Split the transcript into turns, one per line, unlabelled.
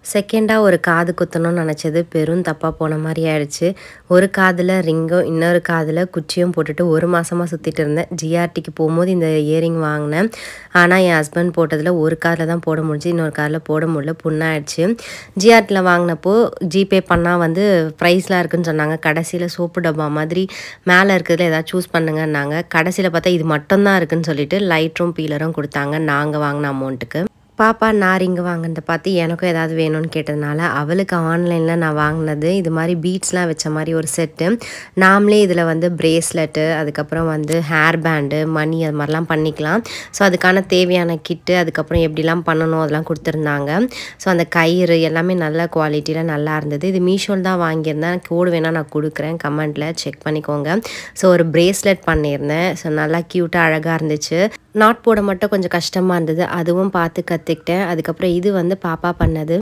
செகண்டா ஒரு காது குத்தணும்னு நெனச்சது பெரும் தப்பா போன மாரி ஆயிடுச்சு. ஒரு காதுல ரிங்கும், இன்னொரு காதுல குச்சியும் போட்டுட்டு 1 மாசமா சுத்திட்டு இருந்தேன். ஜிஆர்டிக்கு போம்போது இந்த இயரிங் வாங்குனேன். ஆனா, என் ஹஸ்பண்ட் போட்டதுல ஒரு காதுல தான் போட முடிஞ்சுச்சு. இன்னொரு காதுல போட முடியல. புண்ணாயிடுச்சு. ஜிஆர்டில வாங்குனப்போ ஜிபே பண்ணா வந்து ப்ரைஸ்லாம் இருக்குன்னு சொன்னாங்க. கடைசியில சோப்பு டப்பா மாதிரி மேல இருக்கிறதுல ஏதாவது சூஸ் பண்ணுங்கன்னாங்க. கடைசியில பார்த்தா இது மட்டும் தான் இருக்குன்னு சொல்லிட்டு லைட்டரும், பீலரும் குடுத்தாங்க. நாங்க வாங்குன அமௌண்ட்டுக்கு. பாப்பா நான் ரிங்கு வாங்குனத பார்த்து எனக்கும் ஏதாவது வேணும்னு கேட்டதுனால, அவளுக்கு ஆன்லைன்ல நான் வாங்குனது இது மாரி பீட்ஸ்லாம் வச்ச மாரி ஒரு செட்டு. நாமளே இதில வந்து பிரேஸ்லெட்டு, அதுக்கப்புறம் வந்து ஹேர் பேண்டு, மணி அது மாரிலாம் பண்ணிக்கலாம். ஸோ, அதுக்கான தேவையான கிட்டு, அதுக்கப்புறம் எப்படிலாம் பண்ணணும் அதெல்லாம் குடுத்துருந்தாங்க. ஸோ, அந்த கயிறு எல்லாமே நல்ல குவாலிட்டியில நல்லா இருந்தது. இது மீஷோல தான் வாங்கியிருந்தேன். கோடு வேணா நான் குடுக்குறேன். கமெண்ட்ல செக் பண்ணிக்கோங்க. ஸோ, ஒரு பிரேஸ்லெட் பண்ணியிருந்தேன். ஸோ, நல்லா க்யூட்டா அழகா இருந்துச்சு. நாட் போட மட்டும் கொஞ்சம் கஷ்டமா இருந்தது. அதுவும் பார்த்து கத்துக்கிட்டேன். அதுக்கப்புறம் இது வந்து பாப்பா பண்ணது.